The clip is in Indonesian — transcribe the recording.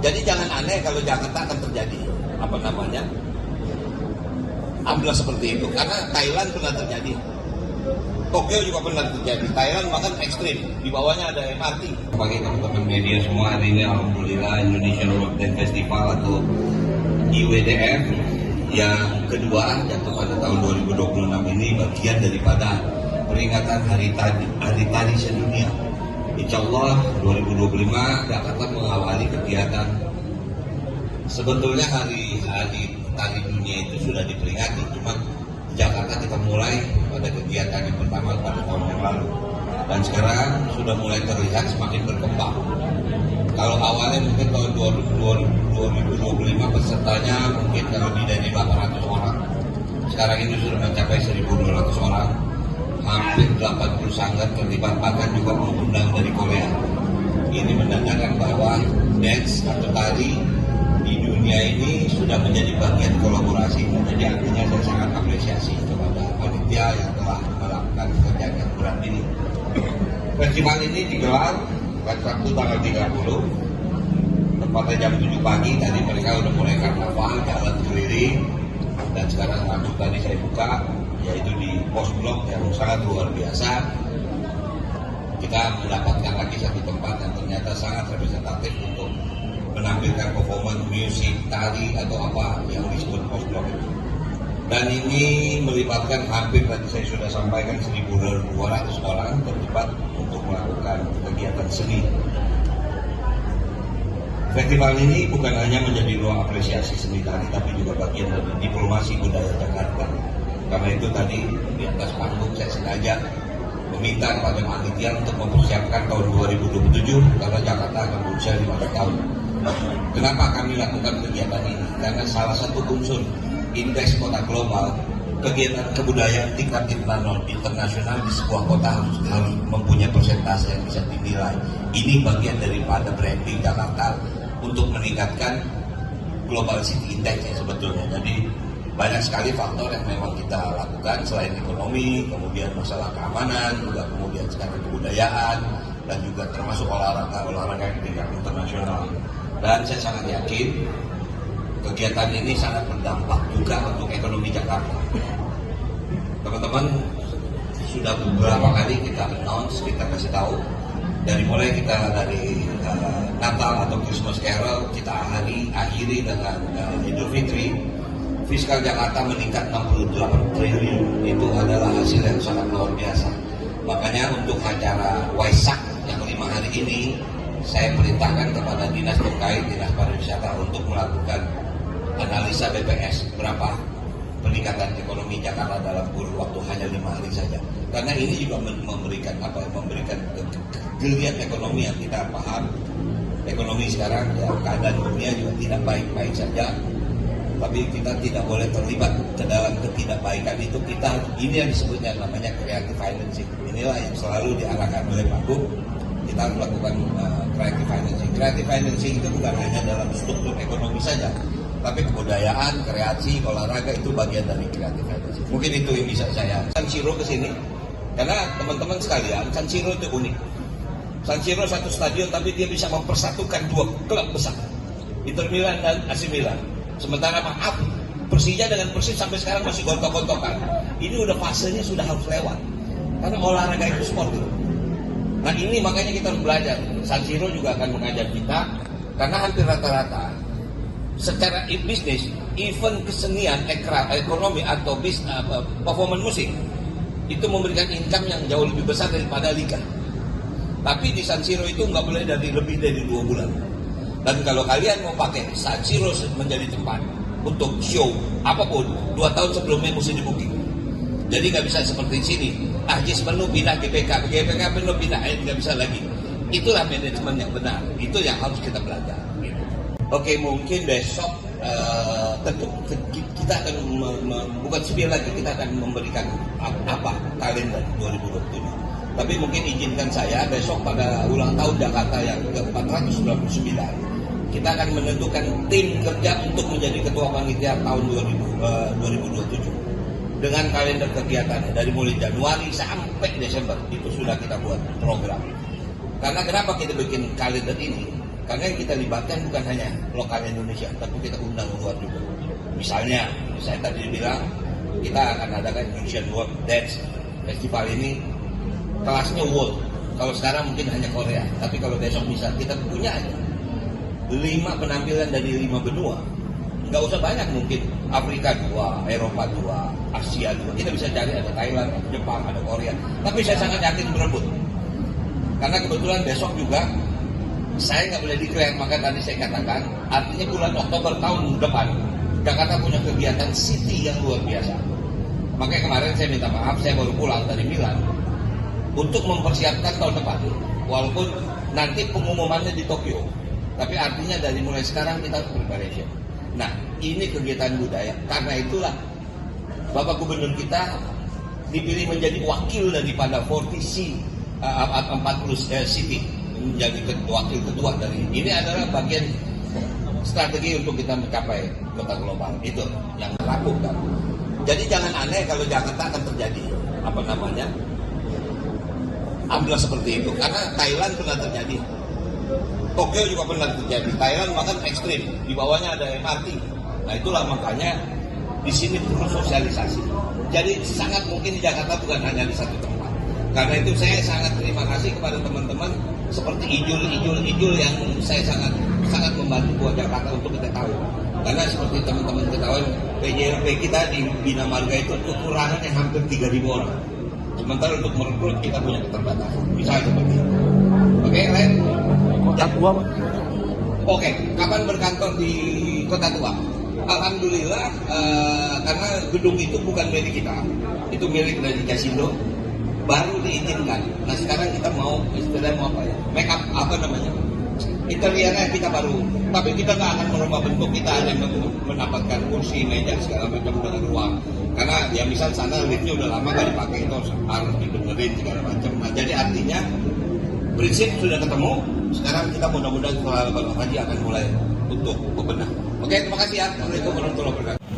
Jadi jangan aneh kalau Jakarta akan terjadi amblas seperti itu, karena Thailand pernah terjadi, Tokyo juga pernah terjadi, Thailand bahkan ekstrim, di bawahnya ada MRT. Bagi teman-teman media semua, hari ini alhamdulillah Indonesian World Day Festival atau IWDF yang kedua jatuh pada tahun 2026 ini bagian daripada peringatan Hari Tari Sedunia. Insya Allah 2025 Jakarta mengawali kegiatan. Sebetulnya hari Tari Dunia itu sudah diperingati, cuma Jakarta kita mulai pada kegiatan yang pertama pada tahun yang lalu, dan sekarang sudah mulai terlihat semakin berkembang. Kalau awalnya mungkin tahun 2025 pesertanya mungkin lebih dari 800 orang, sekarang ini sudah mencapai 1.200 orang, hampir 80 sanggar terlibat, bahkan juga mengundang dari Korea. Ini menandakan bahwa dance atau tari di dunia ini sudah menjadi bagian kolaborasi. Jadi artinya saya sangat apresiasi kepada panitia yang telah melakukan pekerjaan yang berat ini. Festival ini digelar pada Sabtu tanggal 30, tepatnya jam 7 pagi. Tadi mereka sudah mulai karnaval, jalan keliling, dan sekarang langsung tadi saya buka, yaitu di pos blok yang sangat luar biasa. Kita mendapatkan lagi satu tempat yang ternyata sangat representatif untuk menampilkan performance musik, tari atau apa yang disebut pos blok itu. Dan ini melibatkan hampir, tadi saya sudah sampaikan, 1.200 orang terlibat untuk melakukan kegiatan seni. Festival ini bukan hanya menjadi ruang apresiasi seni tari, tapi juga bagian dari diplomasi budaya Jakarta. Karena itu tadi di atas panggung saya sengaja meminta kepada panitia untuk mempersiapkan tahun 2027, karena Jakarta akan berusia 15 tahun. Kenapa kami lakukan kegiatan ini? Karena salah satu unsur indeks kota global, kegiatan kebudayaan tingkat internasional di sebuah kota harus mempunyai persentase yang bisa dinilai. Ini bagian daripada branding Jakarta untuk meningkatkan global city index ya sebetulnya. Jadi banyak sekali faktor yang memang kita lakukan selain ekonomi, kemudian masalah keamanan, juga kemudian sekarang kebudayaan, dan juga termasuk olahraga di tingkat internasional. Dan saya sangat yakin kegiatan ini sangat berdampak juga untuk ekonomi Jakarta. Teman-teman, sudah beberapa kali kita announce, kita kasih tahu, dari mulai kita dari Natal atau Christmas Carol, kita akhiri dengan Idul Fitri. Fiskal Jakarta meningkat 68 triliun, itu adalah hasil yang sangat luar biasa. Makanya untuk acara Waisak yang 5 hari ini, saya perintahkan kepada dinas terkait, dinas pariwisata, untuk melakukan analisa BPS berapa peningkatan ekonomi Jakarta dalam kurun waktu hanya 5 hari saja. Karena ini juga memberikan geliat ekonomi yang kita paham. Ekonomi sekarang ya, keadaan dunia juga tidak baik-baik saja. Tapi kita tidak boleh terlibat ke dalam ketidakbaikan itu. Ini yang disebutnya namanya creative financing. Inilah yang selalu diarahkan oleh Pak Gub. Kita harus lakukan creative financing. Creative financing itu bukan hanya dalam struktur ekonomi saja, tapi kebudayaan, kreasi, olahraga itu bagian dari creative financing. Mungkin itu yang bisa saya. San Siro ke sini, karena teman-teman sekalian, San Siro itu unik. San Siro satu stadion, tapi dia bisa mempersatukan dua klub besar, Inter Milan dan AC Milan. Sementara maaf, Persija dengan Persib sampai sekarang masih gontok-gontokan. Ini udah fasenya sudah harus lewat, karena olahraga itu sport itu. Nah ini makanya kita harus belajar. San Siro juga akan mengajar kita, karena hampir rata-rata secara bisnis, event kesenian, ekonomi atau performance musik itu memberikan income yang jauh lebih besar daripada liga. Tapi di San Siro itu nggak boleh lebih dari 2 bulan. Dan kalau kalian mau pakai San Siro menjadi tempat untuk show apapun, 2 tahun sebelumnya mesti di-booking. Jadi nggak bisa seperti sini. Jis penuh pindah GPK penuh pindah, nggak bisa lagi. Itulah manajemen yang benar. Itu yang harus kita belajar. Oke, mungkin besok tentu kita akan bukan spill lagi, kita akan memberikan apa kalender 2027. Tapi mungkin izinkan saya besok pada ulang tahun Jakarta yang ke-499, kita akan menentukan tim kerja untuk menjadi ketua panitia tahun 2027 dengan kalender kegiatannya dari mulai Januari sampai Desember. Itu sudah kita buat program. Karena kenapa kita bikin kalender ini? Karena yang kita libatkan bukan hanya lokal Indonesia, tapi kita undang luar juga. Misalnya, saya tadi bilang kita akan adakan Indonesian World Dance Festival ini kelasnya world. Kalau sekarang mungkin hanya Korea, tapi kalau besok bisa kita punya aja 5 penampilan dari 5 benua. Nggak usah banyak, mungkin Afrika 2, Eropa 2, Asia 2. Kita bisa cari ada Thailand, Jepang, ada Korea. Tapi saya sangat yakin berebut. Karena kebetulan besok juga saya nggak boleh declare, maka tadi saya katakan artinya bulan Oktober tahun depan Jakarta punya kegiatan city yang luar biasa. Makanya kemarin saya minta maaf, saya baru pulang dari Milan untuk mempersiapkan tahun depan. Walaupun nanti pengumumannya di Tokyo, tapi artinya dari mulai sekarang kita preparation. Nah, ini kegiatan budaya. Karena itulah Bapak Gubernur kita dipilih menjadi wakil daripada 40 City, menjadi wakil ketua dari ini adalah bagian strategi untuk kita mencapai kota global. Itu yang dilakukan. Jadi jangan aneh kalau Jakarta akan terjadi amblas seperti itu, karena Thailand pernah terjadi, Tokyo juga pernah terjadi. Thailand bahkan ekstrim, di bawahnya ada MRT. Nah itulah makanya di sini perlu sosialisasi. Jadi sangat mungkin di Jakarta bukan hanya di satu tempat. Karena itu saya sangat terima kasih kepada teman-teman seperti Ijul yang saya sangat membantu buat Jakarta untuk kita tahu. Karena seperti teman-teman ketahui, PJLP kita di Bina Marga itu kekurangannya hampir 3.000 orang. Sementara untuk merekrut kita punya keterbatasan. Misalnya seperti itu. Oke, lain? Kota Tua, Pak. Oke, kapan berkantor di Kota Tua? Alhamdulillah, karena gedung itu bukan milik kita, itu milik dari Kasindo, baru diizinkan. Nah sekarang kita mau make up interiornya kita baru, tapi kita nggak akan merubah bentuk. Kita hanya mendapatkan kursi, meja segala macam dengan ruang. Karena ya misal sana liftnya udah lama nggak dipakai, itu harus dibenerin segala macam. Nah jadi artinya prinsip sudah ketemu. Sekarang kita mudah-mudahan setelah lebaran haji akan mulai untuk bebenah. Oke, terima kasih ya. Assalamualaikum warahmatullahi wabarakatuh.